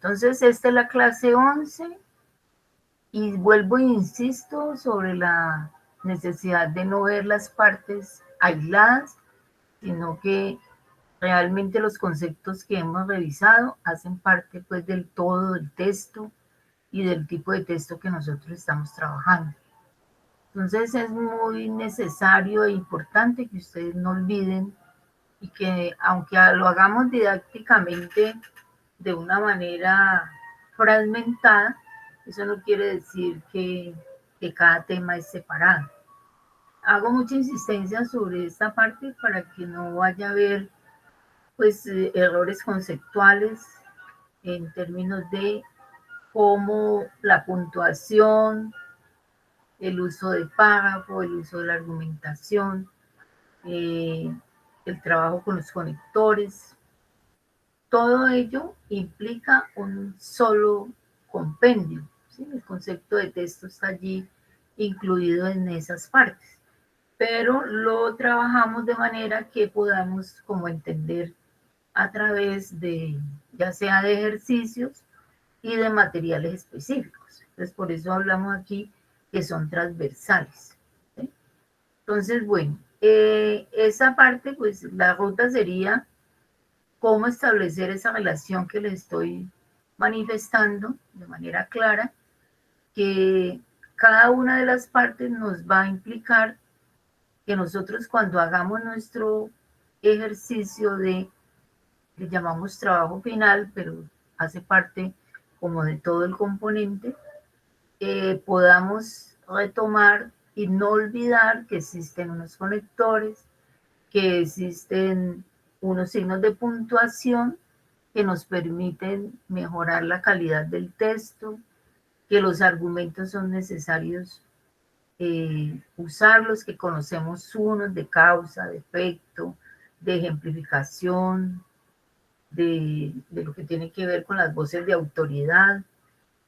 Entonces, esta es la clase 11 y vuelvo e insisto sobre la necesidad de no ver las partes aisladas, sino que realmente los conceptos que hemos revisado hacen parte pues del todo del texto y del tipo de texto que nosotros estamos trabajando. Entonces es muy necesario e importante que ustedes no olviden y que aunque lo hagamos didácticamente de una manera fragmentada, eso no quiere decir que cada tema es separado. Hago mucha insistencia sobre esta parte para que no vaya a haber pues errores conceptuales en términos de cómo la puntuación, el uso de párrafo, el uso de la argumentación, eh, el trabajo con los conectores. Todo ello implica un solo compendio, ¿sí? El concepto de texto está allí incluido en esas partes, pero lo trabajamos de manera que podamos como entender a través de, ya sea de ejercicios y de materiales específicos. Entonces, por eso hablamos aquí que son transversales, ¿sí? Entonces, bueno, esa parte, pues la ruta sería cómo establecer esa relación que les estoy manifestando de manera clara, que cada una de las partes nos va a implicar que nosotros cuando hagamos nuestro ejercicio de, que llamamos trabajo final, pero hace parte como de todo el componente, podamos retomar y no olvidar que existen unos conectores, que existen unos signos de puntuación que nos permiten mejorar la calidad del texto, que los argumentos son necesarios usarlos, que conocemos unos de causa, de efecto, de ejemplificación, de lo que tiene que ver con las voces de autoridad.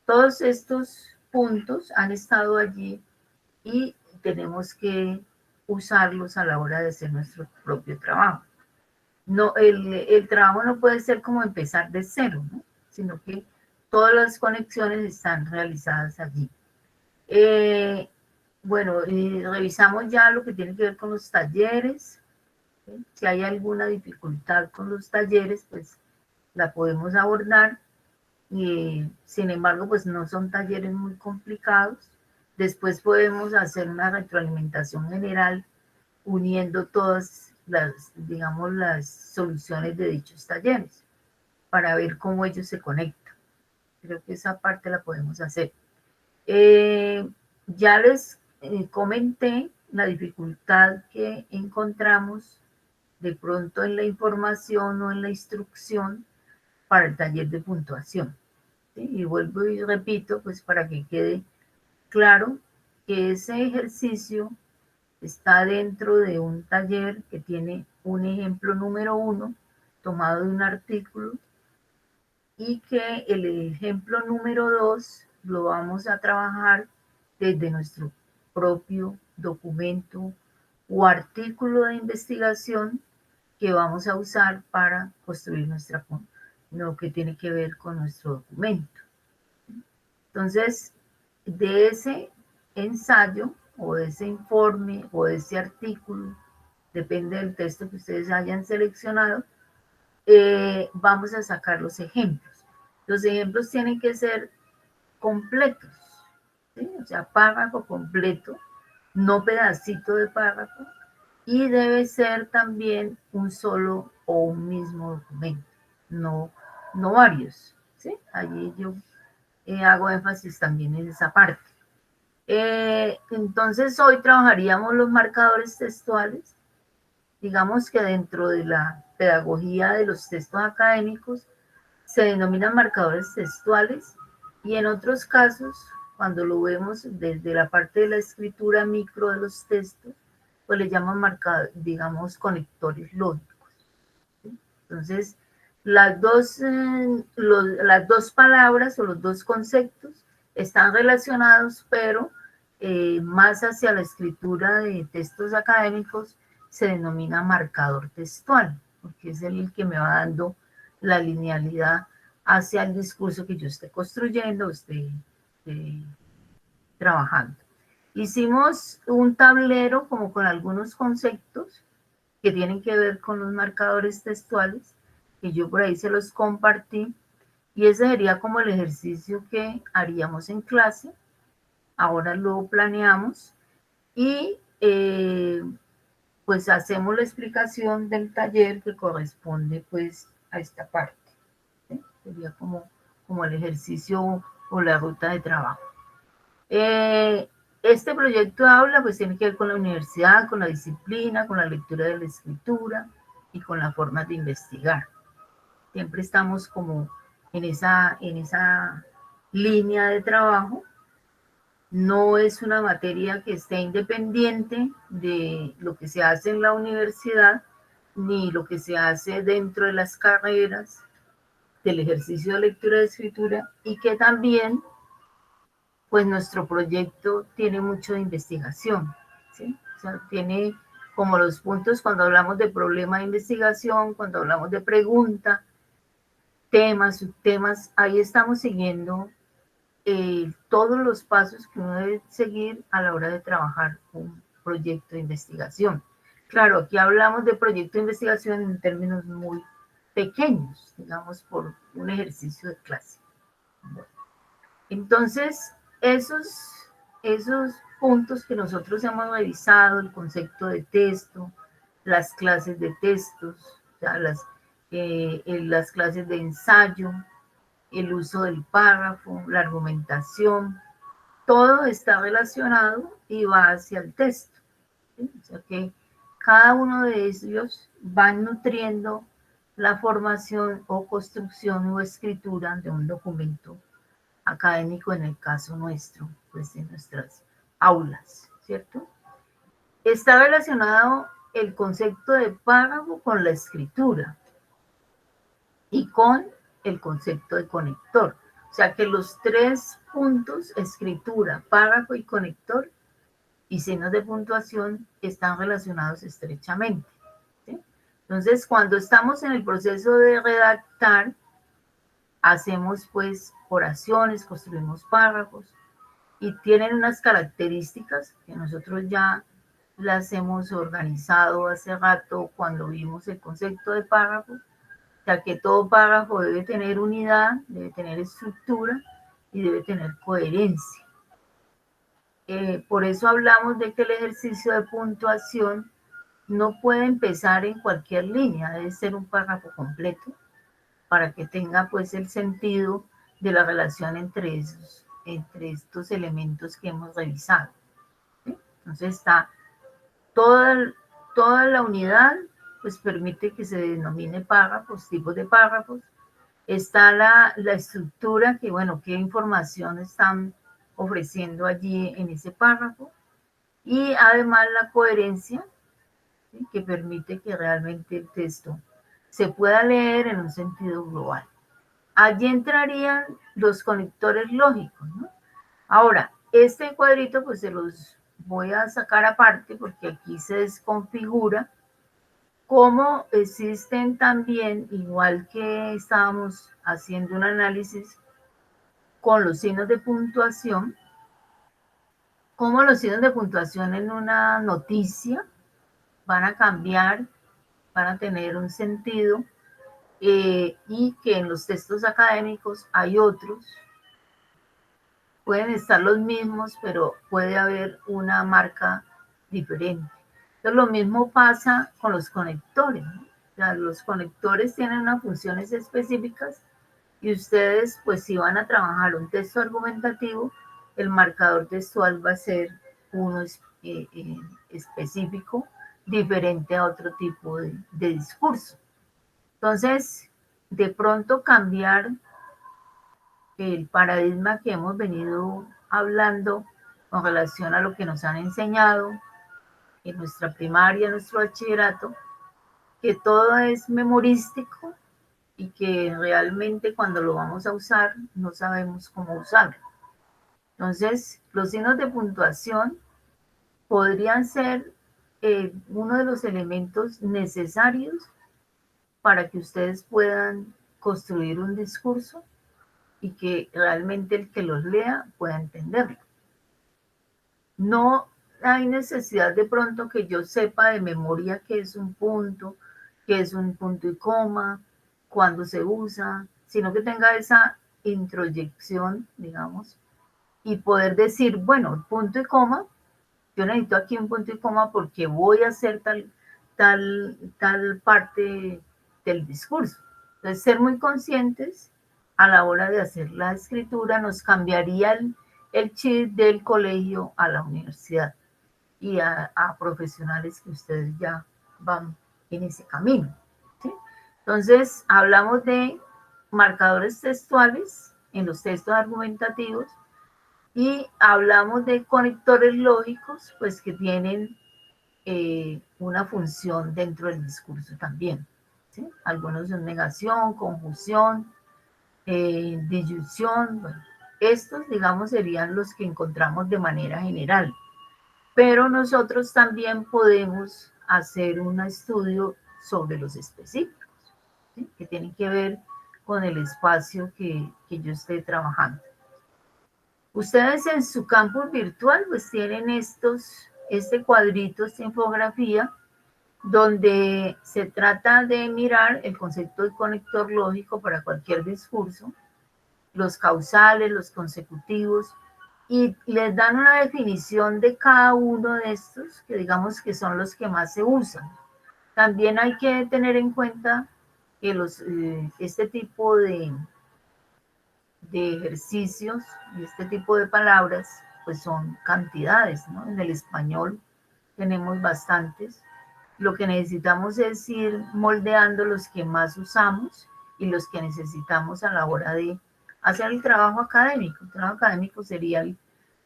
Todos estos puntos han estado allí y tenemos que usarlos a la hora de hacer nuestro propio trabajo. No, el trabajo no puede ser como empezar de cero, ¿no? Sino que todas las conexiones están realizadas allí. Eh, bueno, revisamos ya lo que tiene que ver con los talleres. ¿Sí? Si hay alguna dificultad con los talleres, pues la podemos abordar. Sin embargo, pues no son talleres muy complicados. Después podemos hacer una retroalimentación general uniendo todas las, digamos, las soluciones de dichos talleres para ver cómo ellos se conectan. Creo que esa parte la podemos hacer. Ya les comenté la dificultad que encontramos de pronto en la información o en la instrucción para el taller de puntuación. ¿Sí? Y vuelvo y repito, pues para que quede claro que ese ejercicio está dentro de un taller que tiene un ejemplo número 1 tomado de un artículo y que el ejemplo número 2 lo vamos a trabajar desde nuestro propio documento o artículo de investigación que vamos a usar para construir lo que tiene que ver con nuestro documento. Entonces, de ese ensayo o de ese informe o de ese artículo, depende del texto que ustedes hayan seleccionado, vamos a sacar los ejemplos. Los ejemplos tienen que ser completos, ¿sí? O sea, párrafo completo, no pedacito de párrafo, y debe ser también un solo o un mismo documento, no varios, ¿sí? Allí yo hago énfasis también en esa parte. Entonces hoy trabajaríamos los marcadores textuales. Digamos que dentro de la pedagogía de los textos académicos se denominan marcadores textuales y en otros casos, cuando lo vemos desde la parte de la escritura micro de los textos, pues le llaman digamos, conectores lógicos. ¿Sí? Entonces, las dos palabras o los dos conceptos están relacionados, pero más hacia la escritura de textos académicos se denomina marcador textual, porque es el que me va dando la linealidad hacia el discurso que yo esté construyendo, esté trabajando. Hicimos un tablero como con algunos conceptos que tienen que ver con los marcadores textuales, que yo por ahí se los compartí, y ese sería como el ejercicio que haríamos en clase. Ahora lo planeamos y pues hacemos la explicación del taller que corresponde pues a esta parte. ¿Sí? Sería como el ejercicio o la ruta de trabajo. Este proyecto de aula pues tiene que ver con la universidad, con la disciplina, con la lectura de la escritura y con la forma de investigar. Siempre estamos como en esa línea de trabajo. No es una materia que esté independiente de lo que se hace en la universidad, ni lo que se hace dentro de las carreras del ejercicio de lectura y escritura, y que también pues nuestro proyecto tiene mucho de investigación, ¿sí? O sea, tiene como los puntos cuando hablamos de problema de investigación, cuando hablamos de pregunta, temas, subtemas, ahí estamos siguiendo todos los pasos que uno debe seguir a la hora de trabajar un proyecto de investigación. Claro, aquí hablamos de proyecto de investigación en términos muy pequeños, digamos, por un ejercicio de clase. Entonces, esos puntos que nosotros hemos revisado, el concepto de texto, las clases de textos, o sea, las clases de ensayo, el uso del párrafo, la argumentación, todo está relacionado y va hacia el texto. ¿Sí? O sea que cada uno de ellos va nutriendo la formación o construcción o escritura de un documento académico, en el caso nuestro, pues de nuestras aulas, ¿cierto? Está relacionado el concepto de párrafo con la escritura y con el concepto de conector. O sea que los tres puntos, escritura, párrafo y conector, y signos de puntuación, están relacionados estrechamente. ¿Sí? Entonces, cuando estamos en el proceso de redactar, hacemos pues oraciones, construimos párrafos, y tienen unas características que nosotros ya las hemos organizado hace rato cuando vimos el concepto de párrafo. O sea que todo párrafo debe tener unidad, debe tener estructura y debe tener coherencia. Por eso hablamos de que el ejercicio de puntuación no puede empezar en cualquier línea, debe ser un párrafo completo para que tenga pues el sentido de la relación entre estos elementos que hemos revisado. ¿Sí? Entonces está toda la unidad, pues permite que se denomine párrafos, tipos de párrafos. Está la estructura, que bueno, qué información están ofreciendo allí en ese párrafo. Y además la coherencia, ¿sí? Que permite que realmente el texto se pueda leer en un sentido global. Allí entrarían los conectores lógicos, ¿no? Ahora, este cuadrito pues se los voy a sacar aparte porque aquí se desconfigura. Como existen también, igual que estábamos haciendo un análisis con los signos de puntuación, como los signos de puntuación en una noticia van a cambiar, van a tener un sentido, y que en los textos académicos hay otros, pueden estar los mismos, pero puede haber una marca diferente. Entonces, lo mismo pasa con los conectores, ¿no? O sea, los conectores tienen unas funciones específicas y ustedes, pues si van a trabajar un texto argumentativo, el marcador textual va a ser uno específico, diferente a otro tipo de discurso. Entonces, de pronto cambiar el paradigma que hemos venido hablando con relación a lo que nos han enseñado en nuestra primaria, en nuestro bachillerato, que todo es memorístico y que realmente cuando lo vamos a usar no sabemos cómo usarlo. Entonces, los signos de puntuación podrían ser uno de los elementos necesarios para que ustedes puedan construir un discurso y que realmente el que los lea pueda entenderlo. No hay necesidad de pronto que yo sepa de memoria qué es un punto, qué es un punto y coma, cuándo se usa, sino que tenga esa introyección, digamos, y poder decir, bueno, punto y coma, yo necesito aquí un punto y coma porque voy a hacer tal parte del discurso. Entonces, ser muy conscientes a la hora de hacer la escritura nos cambiaría el chip del colegio a la universidad y a profesionales que ustedes ya van en ese camino, ¿sí? Entonces, hablamos de marcadores textuales en los textos argumentativos y hablamos de conectores lógicos, pues que tienen una función dentro del discurso también, ¿sí? Algunos son negación, conjunción, disyunción, bueno, estos, digamos, serían los que encontramos de manera general, pero nosotros también podemos hacer un estudio sobre los específicos, ¿sí? Que tienen que ver con el espacio que yo esté trabajando. Ustedes en su campus virtual pues tienen este cuadrito, esta infografía, donde se trata de mirar el concepto de conector lógico para cualquier discurso, los causales, los consecutivos, y les dan una definición de cada uno de estos, que digamos que son los que más se usan. También hay que tener en cuenta que este tipo de ejercicios y este tipo de palabras, pues son cantidades, ¿no? En el español tenemos bastantes. Lo que necesitamos es ir moldeando los que más usamos y los que necesitamos a la hora de hacer el trabajo académico. El trabajo académico sería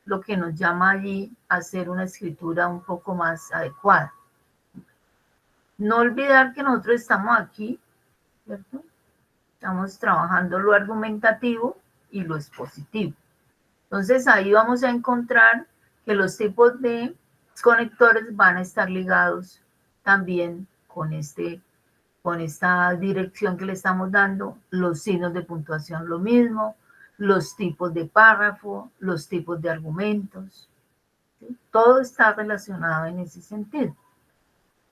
lo que nos llama allí a hacer una escritura un poco más adecuada. No olvidar que nosotros estamos aquí, ¿cierto? Estamos trabajando lo argumentativo y lo expositivo. Entonces ahí vamos a encontrar que los tipos de conectores van a estar ligados también con esta dirección que le estamos dando, los signos de puntuación lo mismo, los tipos de párrafo, los tipos de argumentos, ¿sí? Todo está relacionado en ese sentido.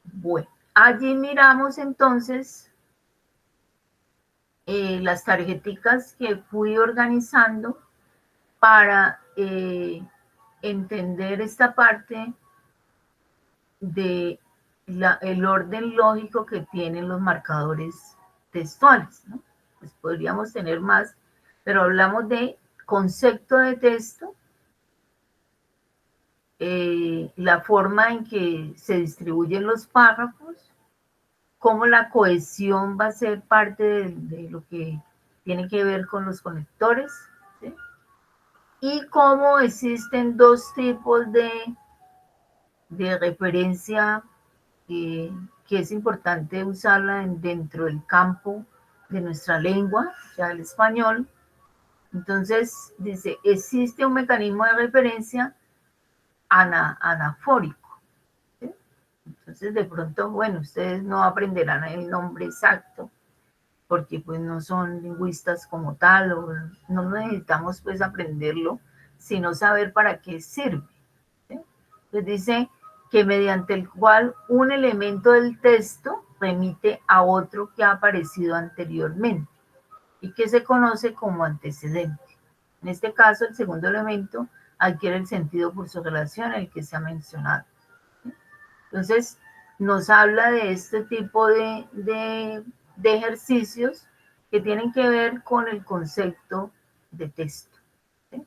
Bueno, allí miramos entonces las tarjeticas que fui organizando para entender esta parte de el orden lógico que tienen los marcadores textuales, ¿no? Pues podríamos tener más, pero hablamos de concepto de texto, la forma en que se distribuyen los párrafos, cómo la cohesión va a ser parte de lo que tiene que ver con los conectores, ¿sí? Y cómo existen dos tipos de referencia que es importante usarla dentro del campo de nuestra lengua, ya el español. Entonces, dice, existe un mecanismo de referencia anafórico, ¿sí? Entonces, de pronto, bueno, ustedes no aprenderán el nombre exacto, porque pues no son lingüistas como tal, o no necesitamos pues aprenderlo, sino saber para qué sirve, ¿sí? Entonces dice que mediante el cual un elemento del texto remite a otro que ha aparecido anteriormente y que se conoce como antecedente. En este caso, el segundo elemento adquiere el sentido por su relación, el que se ha mencionado. Entonces, nos habla de este tipo de ejercicios que tienen que ver con el concepto de texto, ¿sí?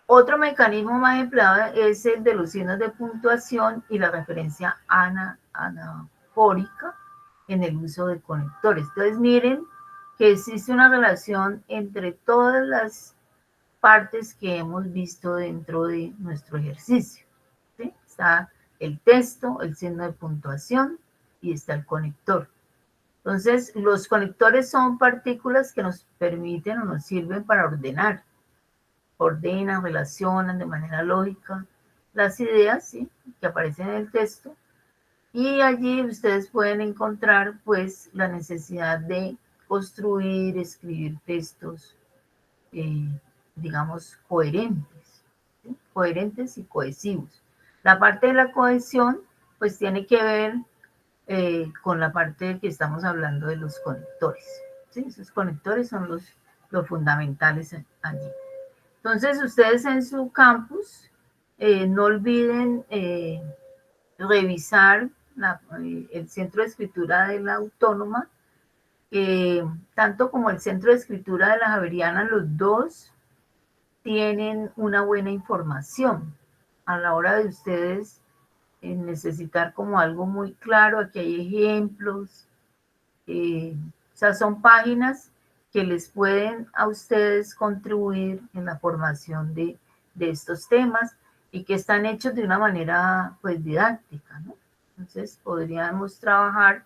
Otro mecanismo más empleado es el de los signos de puntuación y la referencia anafórica en el uso de conectores. Entonces, miren que existe una relación entre todas las partes que hemos visto dentro de nuestro ejercicio, ¿sí? Está el texto, el signo de puntuación y está el conector. Entonces, los conectores son partículas que nos permiten o nos sirven para ordenar. Ordenan, relacionan de manera lógica las ideas, ¿sí?, que aparecen en el texto. Y allí ustedes pueden encontrar pues la necesidad de construir, escribir textos, digamos, coherentes, ¿sí? Coherentes y cohesivos. La parte de la cohesión, pues tiene que ver con la parte que estamos hablando de los conectores, ¿sí? Esos conectores son los fundamentales allí. Entonces, ustedes en su campus no olviden revisar el Centro de Escritura de la Autónoma, tanto como el Centro de Escritura de la Javeriana, los dos tienen una buena información a la hora de ustedes necesitar como algo muy claro. Aquí hay ejemplos, o sea, son páginas que les pueden a ustedes contribuir en la formación de estos temas y que están hechos de una manera pues didáctica, ¿no? Entonces podríamos trabajar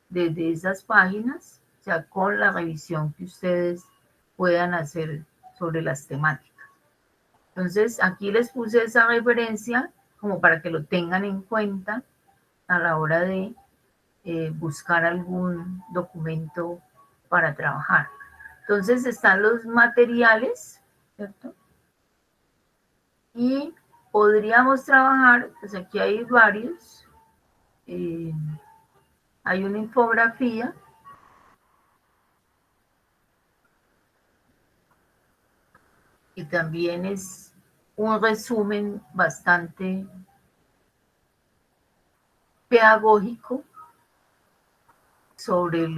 desde esas páginas, o sea, con la revisión que ustedes puedan hacer sobre las temáticas. Entonces aquí les puse esa referencia como para que lo tengan en cuenta a la hora de buscar algún documento para trabajar. Entonces están los materiales, ¿cierto? Y podríamos trabajar, pues aquí hay varios, hay una infografía y también es un resumen bastante pedagógico sobre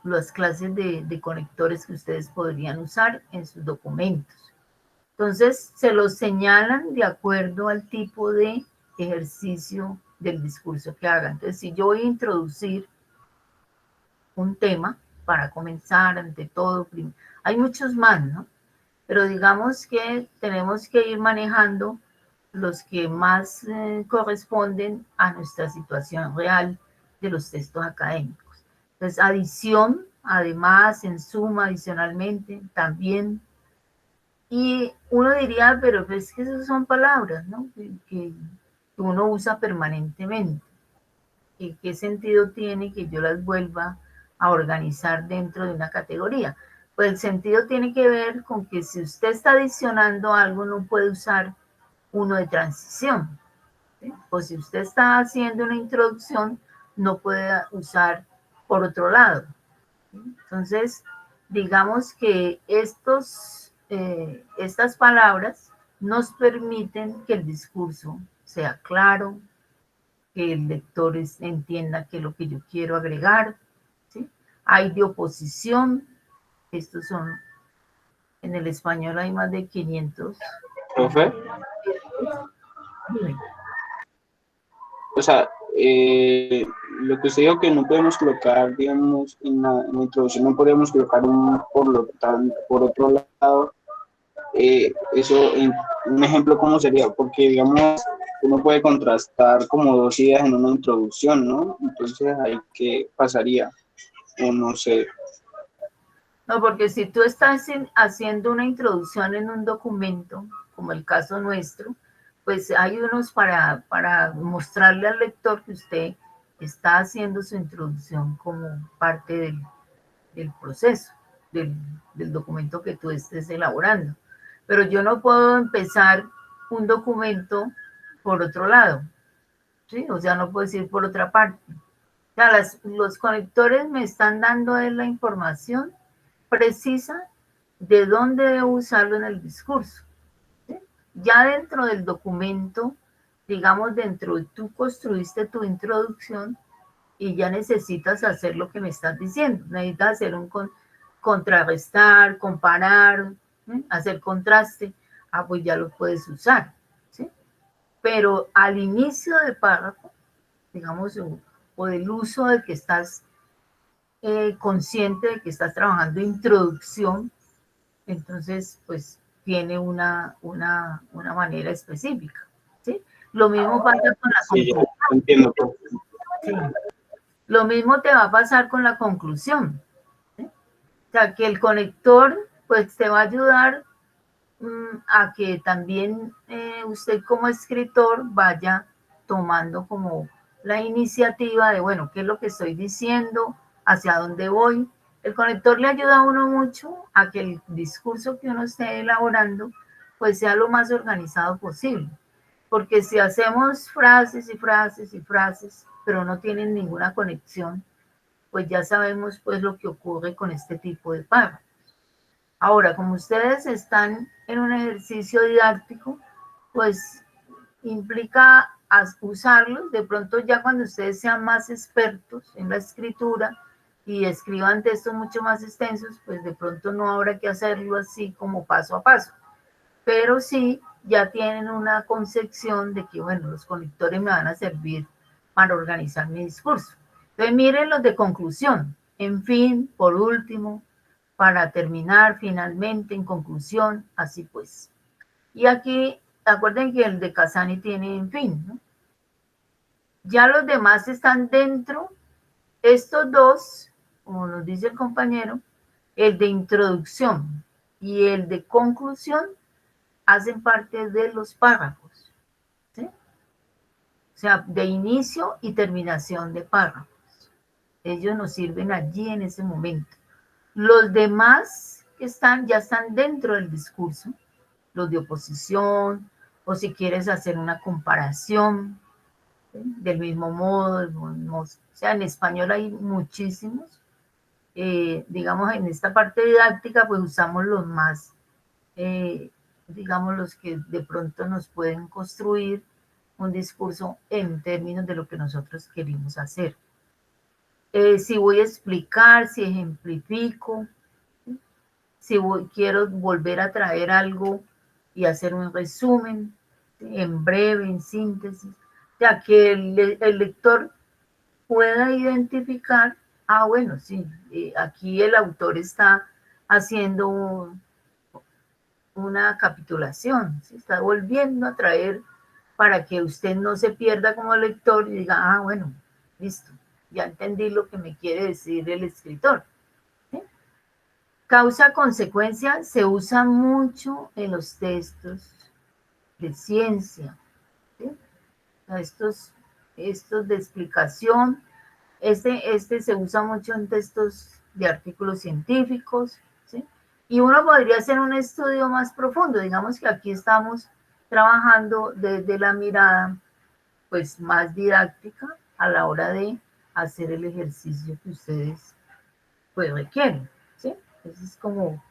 las clases de conectores que ustedes podrían usar en sus documentos. Entonces, se los señalan de acuerdo al tipo de ejercicio del discurso que hagan. Entonces, si yo voy a introducir un tema para comenzar, ante todo, hay muchos más, ¿no? Pero digamos que tenemos que ir manejando los que más corresponden a nuestra situación real de los textos académicos. Entonces, adición, además, en suma, adicionalmente, también. Y uno diría, pero es que esas son palabras, ¿no? Que uno usa permanentemente. ¿Y qué sentido tiene que yo las vuelva a organizar dentro de una categoría? Pues el sentido tiene que ver con que si usted está adicionando algo, no puede usar uno de transición, ¿sí? O si usted está haciendo una introducción, no puede usar por otro lado, ¿sí? Entonces, digamos que estas palabras nos permiten que el discurso sea claro, que el lector entienda qué es lo que yo quiero agregar, ¿sí? Hay de oposición, estos son, en el español hay más de 500. Profe, Dime. o sea, lo que usted dijo que no podemos colocar, digamos, en la introducción no podemos colocar por otro lado, eso, un ejemplo, ¿cómo sería? Porque, digamos, uno puede contrastar como dos ideas en una introducción, ¿no? Entonces, ahí, ¿qué pasaría? O no sé. No, porque si tú estás haciendo una introducción en un documento, como el caso nuestro, pues hay unos para mostrarle al lector que usted está haciendo su introducción como parte del proceso, del, del documento que tú estés elaborando. Pero yo no puedo empezar un documento por otro lado, ¿sí? O sea, no puedo decir por otra parte. O sea, los conectores me están dando la información precisa de dónde debo usarlo en el discurso, ¿sí? Ya dentro del documento, digamos, tú construiste tu introducción y ya necesitas hacer lo que me estás diciendo. Necesitas hacer contrarrestar, comparar, ¿sí? Hacer contraste. Ah, pues ya lo puedes usar, ¿sí? Pero al inicio del párrafo, digamos, o del uso de que estás consciente de que estás trabajando introducción, entonces pues tiene una manera específica, ¿sí? Lo mismo pasa con la Sí, ya conclusión, entiendo, profe. ¿sí? Lo mismo te va a pasar con la conclusión, ¿sí? O sea, que el conector pues te va a ayudar a que también usted como escritor vaya tomando como la iniciativa de, bueno, ¿qué es lo que estoy diciendo? ¿Hacia dónde voy? El conector le ayuda a uno mucho a que el discurso que uno esté elaborando pues sea lo más organizado posible. Porque si hacemos frases y frases y frases, pero no tienen ninguna conexión, pues ya sabemos pues lo que ocurre con este tipo de párrafos. Ahora, como ustedes están en un ejercicio didáctico, pues implica usarlos. De pronto ya cuando ustedes sean más expertos en la escritura y escriban textos mucho más extensos, pues de pronto no habrá que hacerlo así como paso a paso. Pero sí ya tienen una concepción de que, bueno, los conectores me van a servir para organizar mi discurso. Entonces miren los de conclusión. En fin, por último, para terminar, finalmente, en conclusión, así pues. Y aquí, acuerden que el de Casani tiene en fin, ¿no? Ya los demás están dentro. Estos dos, como nos dice el compañero, el de introducción y el de conclusión, hacen parte de los párrafos, ¿sí? O sea, de inicio y terminación de párrafos. Ellos nos sirven allí en ese momento. Los demás que están, ya están dentro del discurso, los de oposición, o si quieres hacer una comparación, ¿sí? Del mismo modo, o sea, en español hay muchísimos. Digamos, en esta parte didáctica, pues usamos los más, digamos, los que de pronto nos pueden construir un discurso en términos de lo que nosotros queremos hacer. Si voy a explicar, si ejemplifico, si quiero volver a traer algo y hacer un resumen, ¿sí? En breve, en síntesis, ya que el lector pueda identificar, bueno, sí, aquí el autor está haciendo una capitulación, ¿sí? Está volviendo a traer para que usted no se pierda como lector y diga, bueno, listo, ya entendí lo que me quiere decir el escritor. ¿Sí? Causa-consecuencia se usa mucho en los textos de ciencia, ¿sí? Estos de explicación. Este se usa mucho en textos de artículos científicos, ¿sí? Y uno podría hacer un estudio más profundo. Digamos que aquí estamos trabajando desde la mirada pues más didáctica a la hora de hacer el ejercicio que ustedes pues requieren, ¿sí? Eso es como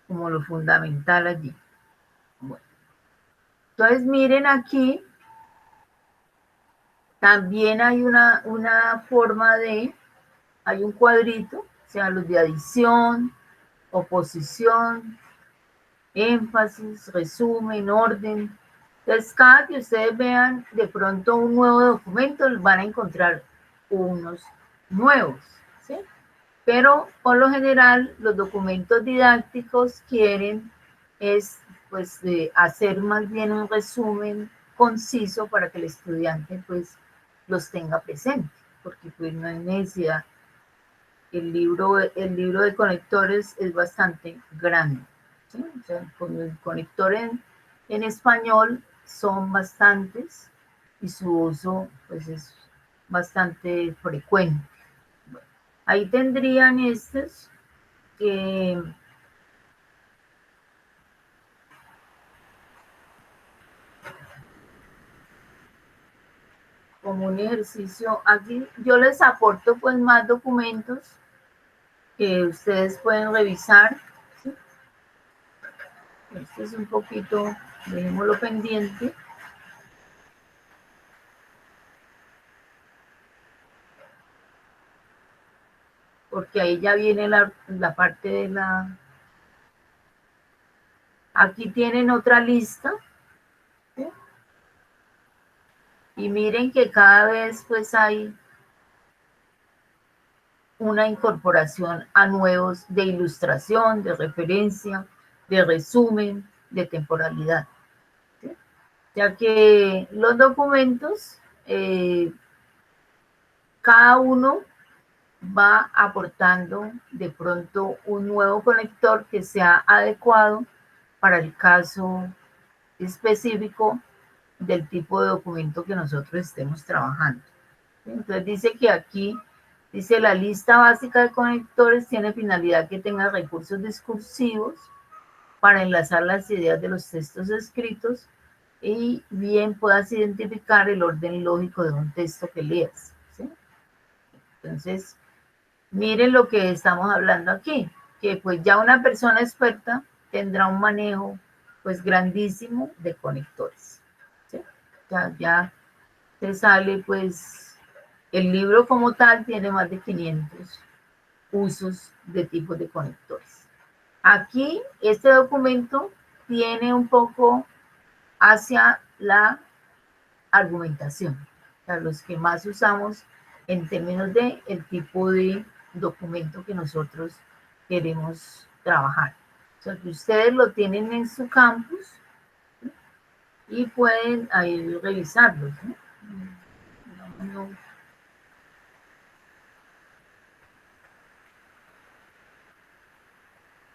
lo fundamental allí. Bueno. Entonces miren aquí, también hay una forma hay un cuadrito, o sea, los de adición, oposición, énfasis, resumen, orden. Entonces, cada que ustedes vean de pronto un nuevo documento, van a encontrar unos nuevos, ¿sí? Pero por lo general los documentos didácticos quieren es pues hacer más bien un resumen conciso para que el estudiante pues los tenga presente, porque pues no hay necesidad. El libro de conectores es bastante grande, ¿sí? O sea, con el conector en español son bastantes y su uso pues es bastante frecuente. Bueno, ahí tendrían estos como un ejercicio. Aquí yo les aporto pues más documentos que ustedes pueden revisar, ¿sí? Este es un poquito, dejémoslo pendiente. Porque ahí ya viene la parte de la... Aquí tienen otra lista, ¿sí? Y miren que cada vez pues hay una incorporación a nuevos de ilustración, de referencia, de resumen, de temporalidad, ¿sí? Ya que los documentos, cada uno va aportando de pronto un nuevo conector que sea adecuado para el caso específico del tipo de documento que nosotros estemos trabajando. Entonces dice que aquí Dice, la lista básica de conectores tiene finalidad que tenga recursos discursivos para enlazar las ideas de los textos escritos y bien puedas identificar el orden lógico de un texto que leas, ¿sí? Entonces, miren lo que estamos hablando aquí, que pues ya una persona experta tendrá un manejo pues grandísimo de conectores, ¿sí? Ya te sale pues, el libro como tal tiene más de 500 usos de tipos de conectores. Aquí, este documento tiene un poco hacia la argumentación, o sea, los que más usamos en términos de el tipo de documento que nosotros queremos trabajar. O sea, que ustedes lo tienen en su campus y pueden ahí revisarlos, ¿no? No.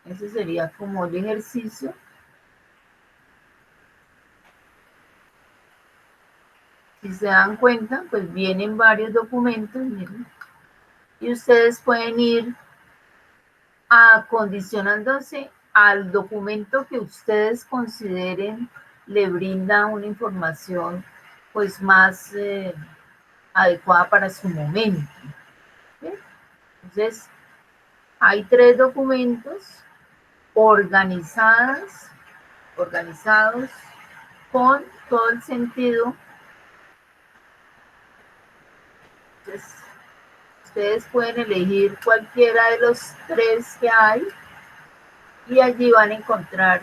Ese sería como el ejercicio. Si se dan cuenta, pues vienen varios documentos, miren, y ustedes pueden ir acondicionándose al documento que ustedes consideren le brinda una información pues más adecuada para su momento, ¿sí? Entonces, hay 3 documentos organizados con todo el sentido. Entonces, ustedes pueden elegir cualquiera de los 3 que hay y allí van a encontrar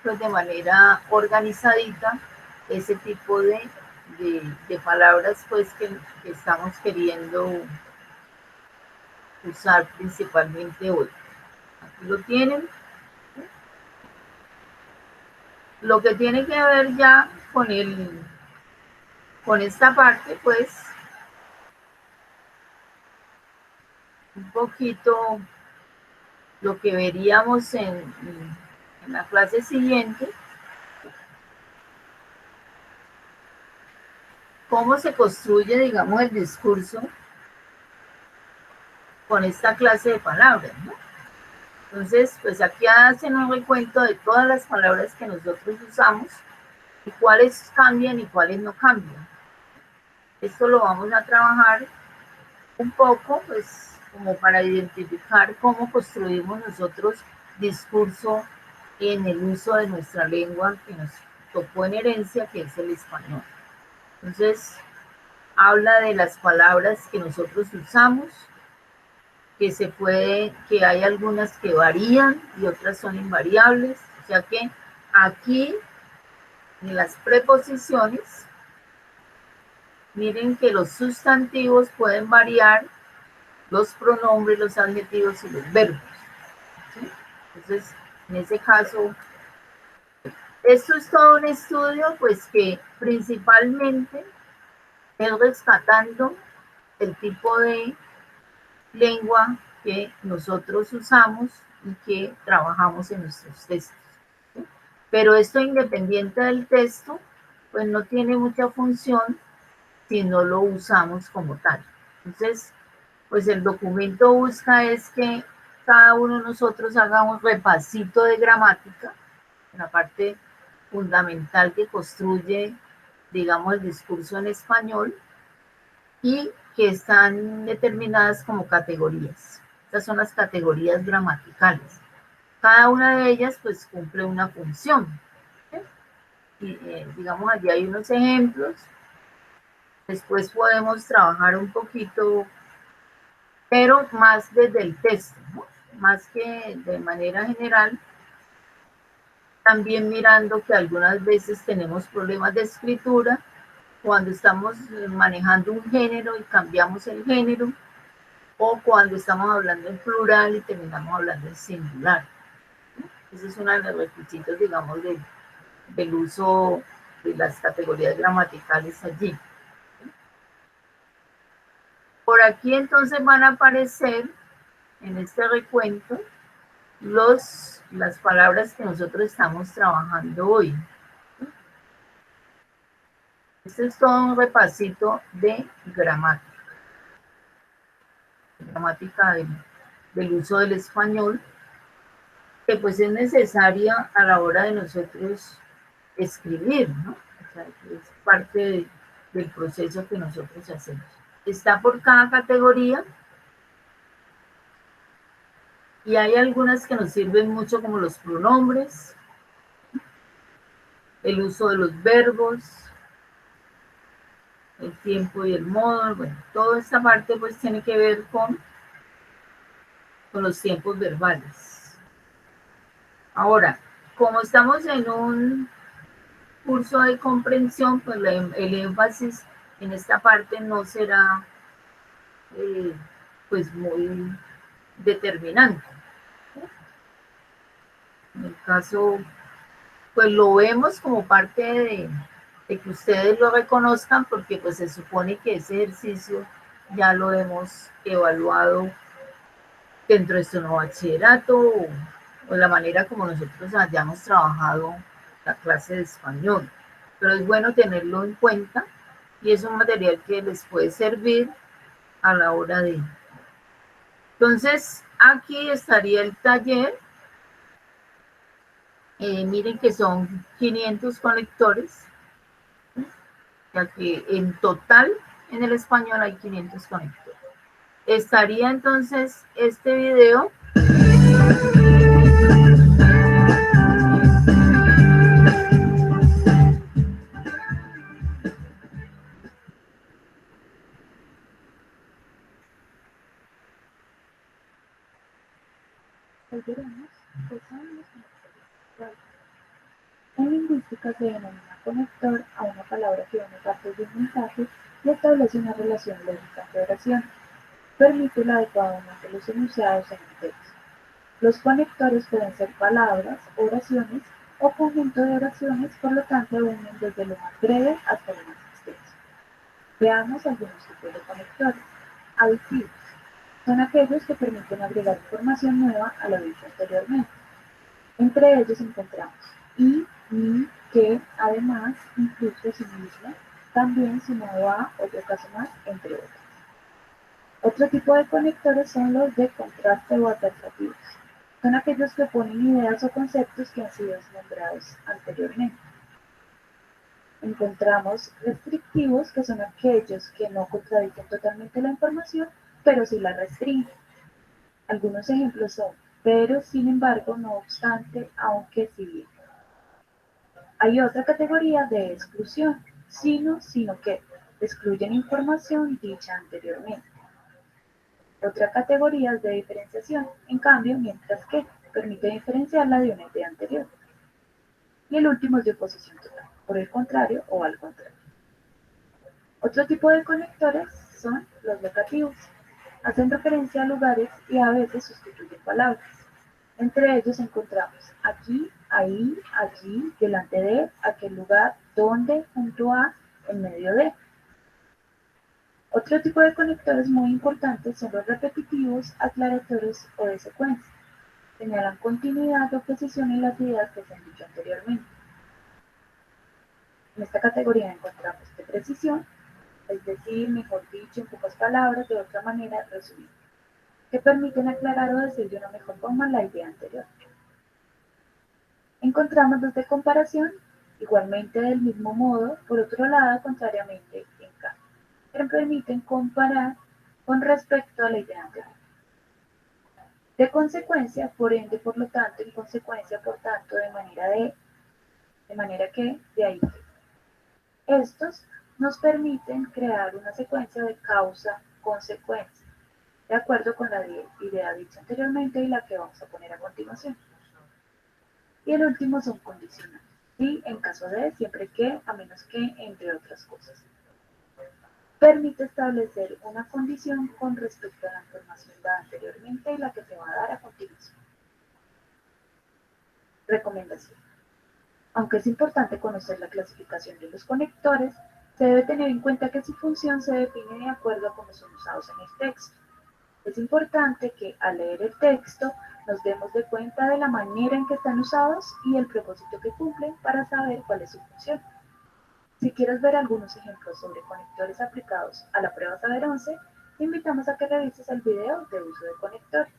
pues de manera organizadita ese tipo de palabras pues que estamos queriendo usar principalmente hoy. Aquí lo tienen. Lo que tiene que ver ya con esta parte, pues, un poquito lo que veríamos en la clase siguiente, cómo se construye, digamos, el discurso con esta clase de palabras, ¿no? Entonces, pues aquí hacen un recuento de todas las palabras que nosotros usamos y cuáles cambian y cuáles no cambian. Esto lo vamos a trabajar un poco, pues, como para identificar cómo construimos nosotros discurso en el uso de nuestra lengua que nos tocó en herencia, que es el español. Entonces, habla de las palabras que nosotros usamos, que hay algunas que varían y otras son invariables, o sea que aquí en las preposiciones, miren que los sustantivos pueden variar, los pronombres, los adjetivos y los verbos, ¿sí? Entonces, en ese caso, esto es todo un estudio, pues que principalmente es rescatando el tipo de lengua que nosotros usamos y que trabajamos en nuestros textos, ¿sí? Pero esto independiente del texto, pues no tiene mucha función si no lo usamos como tal. Entonces, pues el documento busca es que cada uno de nosotros haga un repasito de gramática, la parte fundamental que construye, digamos, el discurso en español, y que están determinadas como categorías. Estas son las categorías gramaticales. Cada una de ellas pues cumple una función, ¿sí? Y, digamos, allí hay unos ejemplos. Después podemos trabajar un poquito, pero más desde el texto, ¿no? Más que de manera general, también mirando que algunas veces tenemos problemas de escritura cuando estamos manejando un género y cambiamos el género, o cuando estamos hablando en plural y terminamos hablando en singular. Ese es uno de los requisitos, digamos, del uso de las categorías gramaticales allí. Por aquí entonces van a aparecer en este recuento las palabras que nosotros estamos trabajando hoy. Este es todo un repasito de gramática. gramática del uso del español, que pues es necesaria a la hora de nosotros escribir, ¿no? O sea, que es parte del proceso que nosotros hacemos. Está por cada categoría y hay algunas que nos sirven mucho como los pronombres, el uso de los verbos, el tiempo y el modo, bueno, toda esta parte pues tiene que ver con los tiempos verbales. Ahora, como estamos en un curso de comprensión, pues el énfasis en esta parte no será pues muy determinante. En el caso, pues lo vemos como parte de que ustedes lo reconozcan, porque pues se supone que ese ejercicio ya lo hemos evaluado dentro de nuestro bachillerato o la manera como nosotros hayamos trabajado la clase de español. Pero es bueno tenerlo en cuenta y es un material que les puede servir a la hora de... Entonces, aquí estaría el taller. Miren que son 500 conectores, ya que en total en el español hay 500 conectores. Estaría entonces este video. En lingüística se denomina conector a una palabra que une partes de un mensaje y establece una relación lógica entre oraciones. Permite el adecuado uso de los enunciados en el texto. Los conectores pueden ser palabras, oraciones o conjunto de oraciones, por lo tanto unen desde lo más breve hasta lo más extenso. Veamos algunos tipos de conectores. Aditivos. Son aquellos que permiten agregar información nueva a lo dicho anteriormente. Entre ellos encontramos y, ni, que, además, incluso, asimismo, también, sumado a, otro caso más, entre otros. Otro tipo de conectores son los de contraste o adversativos. Son aquellos que oponen ideas o conceptos que han sido nombrados anteriormente. Encontramos restrictivos, que son aquellos que no contradicen totalmente la información, pero sí la restringen. Algunos ejemplos son, pero, sin embargo, no obstante, aunque, si bien. Hay otra categoría de exclusión, sino que, excluyen información dicha anteriormente. Otra categoría es de diferenciación, en cambio, mientras que permite diferenciarla de una idea anterior. Y el último es de oposición total, por el contrario o al contrario. Otro tipo de conectores son los locativos. Hacen referencia a lugares y a veces sustituyen palabras. Entre ellos encontramos aquí, ahí, allí, delante de, aquel lugar, donde, junto a, en medio de. Otro tipo de conectores muy importantes son los repetitivos, aclaratorios o de secuencia. Señalan continuidad o precisión en las ideas que se han dicho anteriormente. En esta categoría encontramos de precisión, es decir, mejor dicho, en pocas palabras, de otra manera, resumir, que permiten aclarar o decir de una mejor forma la idea anterior. Encontramos los de comparación, igualmente del mismo modo, por otro lado, contrariamente, en cambio, que permiten comparar con respecto a la idea anterior. De consecuencia, por ende, por lo tanto, en consecuencia, por tanto, de manera que, de ahí que. Estos nos permiten crear una secuencia de causa-consecuencia, de acuerdo con la idea dicha anteriormente y la que vamos a poner a continuación. Y el último son condicionales, ¿sí? En caso de, siempre que, a menos que, entre otras cosas. Permite establecer una condición con respecto a la información dada anteriormente y la que se va a dar a continuación. Recomendación. Aunque es importante conocer la clasificación de los conectores, se debe tener en cuenta que su función se define de acuerdo a cómo son usados en el texto. Es importante que al leer el texto nos demos de cuenta de la manera en que están usados y el propósito que cumplen para saber cuál es su función. Si quieres ver algunos ejemplos sobre conectores aplicados a la prueba Saber 11, Te invitamos a que revises el video de uso de conectores.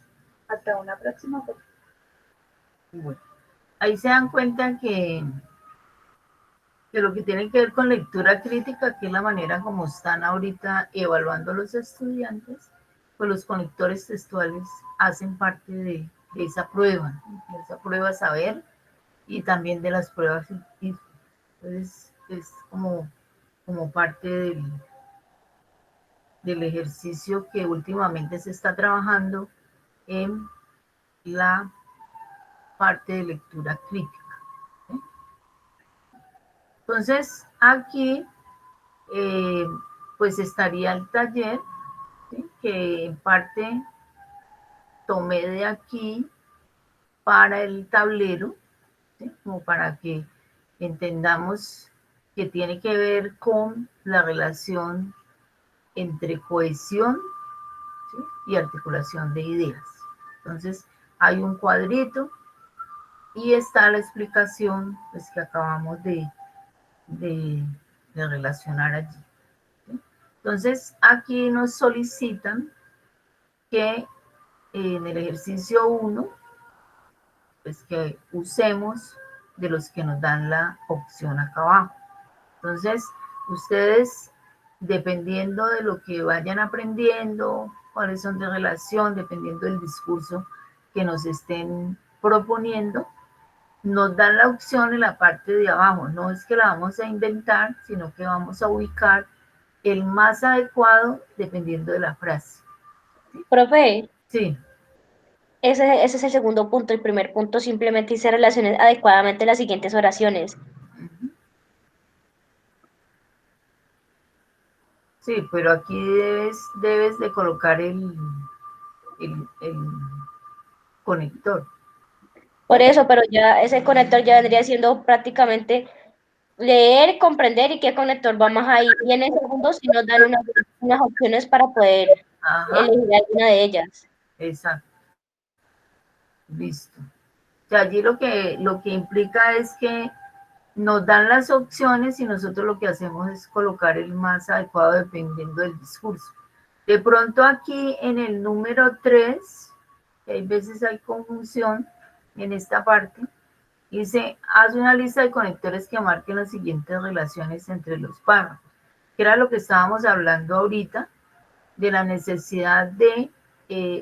Hasta una próxima foto. Bueno, ahí se dan cuenta que lo que tiene que ver con lectura crítica, que es la manera como están ahorita evaluando los estudiantes, pues los conectores textuales hacen parte de esa prueba saber y también de las pruebas. Entonces, es como parte del ejercicio que últimamente se está trabajando en la parte de lectura crítica. ¿Sí? Entonces, aquí pues estaría el taller, ¿sí? Que en parte tomé de aquí para el tablero, ¿sí? Como para que entendamos que tiene que ver con la relación entre cohesión, ¿sí? Y articulación de ideas. Entonces, hay un cuadrito y está la explicación pues, que acabamos de relacionar allí. ¿Sí? Entonces, aquí nos solicitan que en el ejercicio 1, pues que usemos de los que nos dan la opción acá abajo. Entonces, ustedes, dependiendo de lo que vayan aprendiendo, cuáles son de relación, dependiendo del discurso que nos estén proponiendo, nos dan la opción en la parte de abajo. No es que la vamos a inventar, sino que vamos a ubicar el más adecuado dependiendo de la frase. Profe, Sí. ese es el segundo punto. El primer punto simplemente hice relaciones adecuadamente las siguientes oraciones. Sí, pero aquí debes de colocar el conector. Por eso, pero ya ese conector ya vendría siendo prácticamente leer, comprender y qué conector vamos a ir. Y en el segundo sí nos dan unas opciones para poder Ajá, elegir alguna de ellas. exacto. Listo. O sea, allí lo que implica es que nos dan las opciones y nosotros lo que hacemos es colocar el más adecuado dependiendo del discurso. De pronto aquí en el número 3, que hay veces hay confusión en esta parte, dice, haz una lista de conectores que marquen las siguientes relaciones entre los párrafos, que era lo que estábamos hablando ahorita, de la necesidad de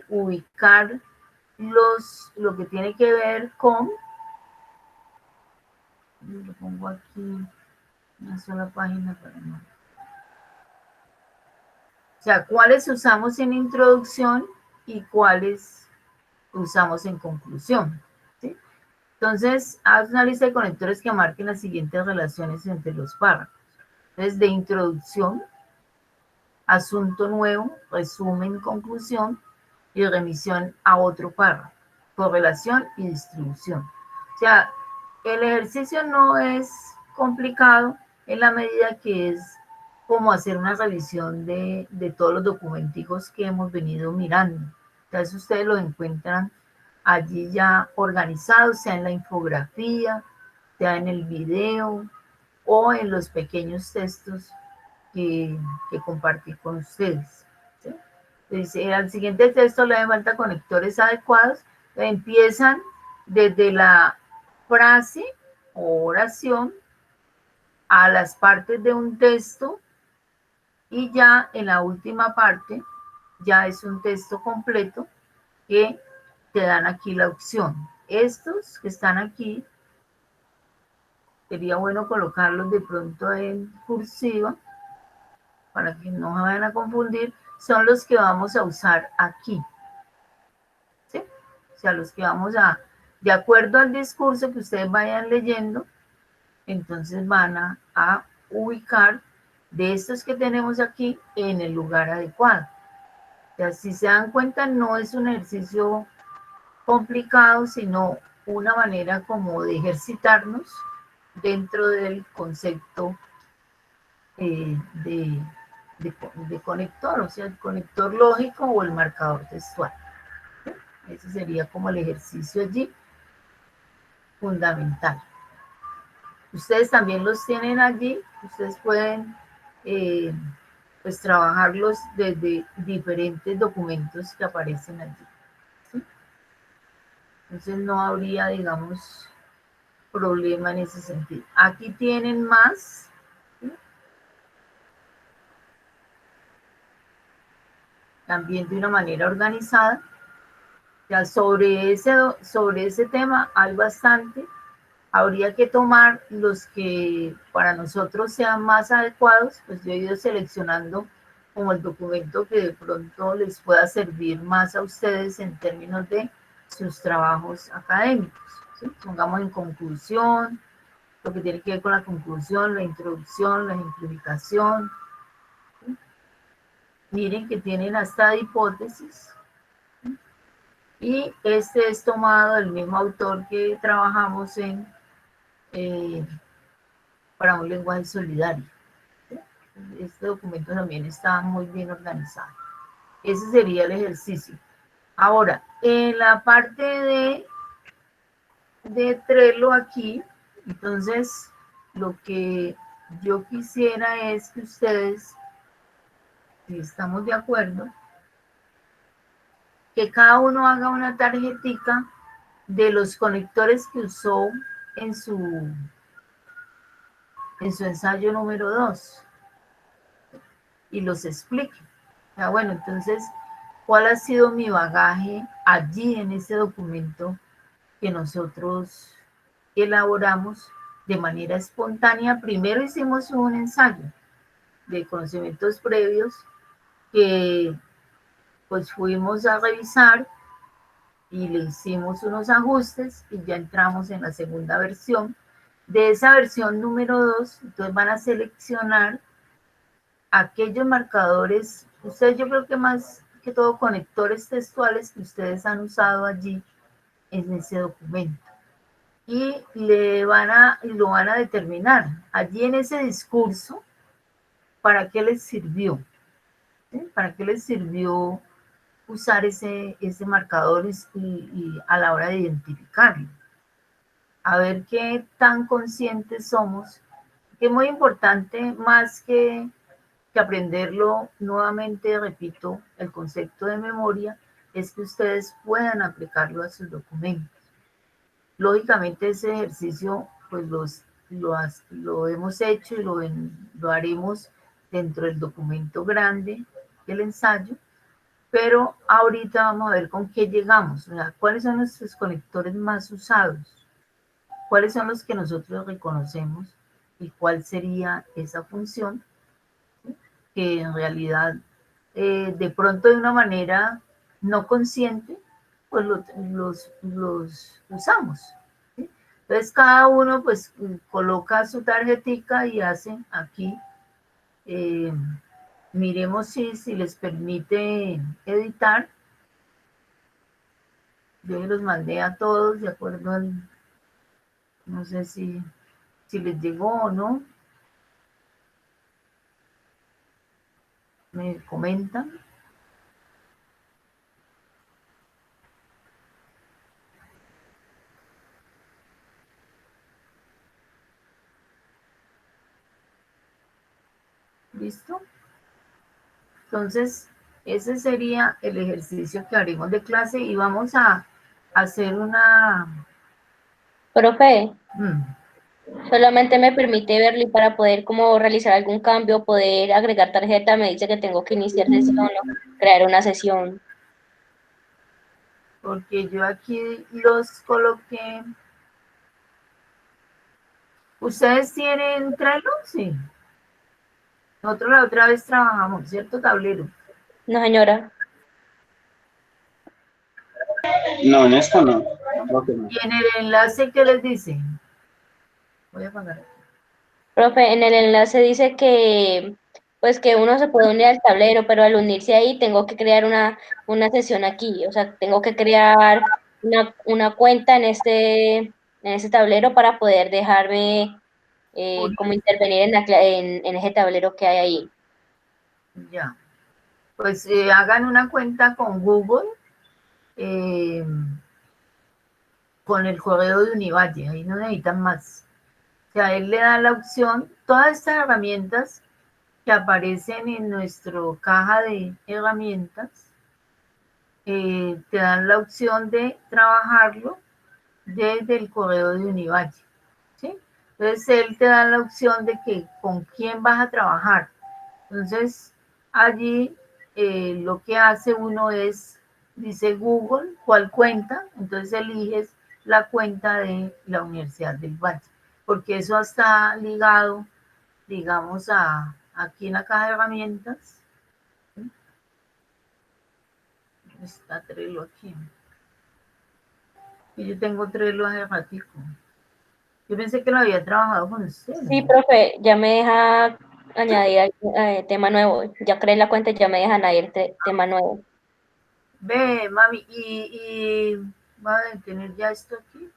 ubicar lo que tiene que ver con, lo pongo aquí, una sola página para no. O sea, cuáles usamos en introducción y cuáles usamos en conclusión. ¿Sí? Entonces, haz una lista de conectores que marquen las siguientes relaciones entre los párrafos. Entonces, de introducción, asunto nuevo, resumen, conclusión y remisión a otro párrafo, correlación y distribución. O sea, el ejercicio no es complicado en la medida que es como hacer una revisión de todos los documenticos que hemos venido mirando. Entonces ustedes lo encuentran allí ya organizado, sea en la infografía, sea en el video o en los pequeños textos que compartí con ustedes. ¿Sí? Entonces, al siguiente texto le hace falta conectores adecuados. Empiezan desde la frase o oración a las partes de un texto y ya en la última parte ya es un texto completo que te dan aquí la opción. Estos que están aquí, sería bueno colocarlos de pronto en cursiva para que no se vayan a confundir, son los que vamos a usar aquí. ¿Sí? O sea, los que vamos de acuerdo al discurso que ustedes vayan leyendo, entonces van a ubicar de estos que tenemos aquí en el lugar adecuado. O sea, si se dan cuenta, no es un ejercicio complicado, sino una manera como de ejercitarnos dentro del concepto de conector, o sea, el conector lógico o el marcador textual. Ese sería como el ejercicio allí fundamental. Ustedes también los tienen allí, ustedes pueden pues trabajarlos desde diferentes documentos que aparecen allí, ¿sí? Entonces no habría, digamos, problema en ese sentido. Aquí tienen más, ¿sí? También de una manera organizada. Ya sobre ese tema hay bastante. Habría que tomar los que para nosotros sean más adecuados, pues yo he ido seleccionando como el documento que de pronto les pueda servir más a ustedes en términos de sus trabajos académicos, ¿sí? Pongamos en conclusión, lo que tiene que ver con la conclusión, la introducción, la ejemplificación. ¿Sí? Miren que tienen hasta de hipótesis. Y este es tomado del mismo autor que trabajamos en para un lenguaje solidario. Este documento también está muy bien organizado. Ese sería el ejercicio. Ahora, en la parte de Trello aquí, entonces lo que yo quisiera es que ustedes, si estamos de acuerdo, que cada uno haga una tarjetica de los conectores que usó en su ensayo número 2 y los explique. Bueno, entonces, ¿cuál ha sido mi bagaje allí en ese documento que nosotros elaboramos de manera espontánea? Primero hicimos un ensayo de conocimientos previos que pues fuimos a revisar y le hicimos unos ajustes y ya entramos en la segunda versión. De esa versión número 2, entonces van a seleccionar aquellos marcadores, ustedes yo creo que más que todo conectores textuales que ustedes han usado allí en ese documento. Y lo van a determinar allí en ese discurso para qué les sirvió, ¿sí? Para qué les sirvió usar ese marcador y a la hora de identificarlo. A ver qué tan conscientes somos, que es muy importante más que aprenderlo nuevamente, repito, el concepto de memoria es que ustedes puedan aplicarlo a sus documentos. Lógicamente ese ejercicio pues lo hemos hecho y lo haremos dentro del documento grande del ensayo, pero ahorita vamos a ver con qué llegamos, o sea, cuáles son nuestros conectores más usados, cuáles son los que nosotros reconocemos y cuál sería esa función que en realidad de pronto de una manera no consciente, pues los usamos, ¿sí? Entonces cada uno pues coloca su tarjetica y hace aquí, eh, miremos si les permite editar. Yo los mandé a todos de acuerdo al, no sé si les llegó o no, me comentan. ¿Listo? Entonces, ese sería el ejercicio que haremos de clase y vamos a hacer una... Profe, solamente me permite verlo y para poder como realizar algún cambio, poder agregar tarjeta, me dice que tengo que iniciar sesión o crear una sesión. Porque yo aquí los coloqué. ¿Ustedes tienen Trello? Sí. Nosotros la otra vez trabajamos, ¿cierto? Tablero. No, señora. No, en esto no. Creo que no. Y en el enlace, ¿qué les dice? Voy a apagar. Profe, en el enlace dice que pues que uno se puede unir al tablero, pero al unirse ahí tengo que crear una sesión aquí, o sea, tengo que crear una cuenta en este tablero para poder dejarme como intervenir en ese tablero que hay ahí. Ya. Pues hagan una cuenta con Google, eh, con el correo de Univalle, ahí no necesitan más. O sea, él le da la opción, todas estas herramientas que aparecen en nuestro caja de herramientas, te dan la opción de trabajarlo desde el correo de Univalle, ¿sí? Entonces él te da la opción de que con quién vas a trabajar. Entonces allí lo que hace uno es, dice Google, ¿cuál cuenta? Entonces eliges la cuenta de la Universidad del Valle, porque eso está ligado, digamos, aquí en la caja de herramientas. ¿Sí? Está Trello aquí. Y yo tengo Trello hace ratico. Yo pensé que lo había trabajado con usted. Sí, profe, ya me deja añadir tema nuevo. Ya creé la cuenta y ya me deja añadir tema nuevo. Ve, mami, y voy a tener ya esto aquí.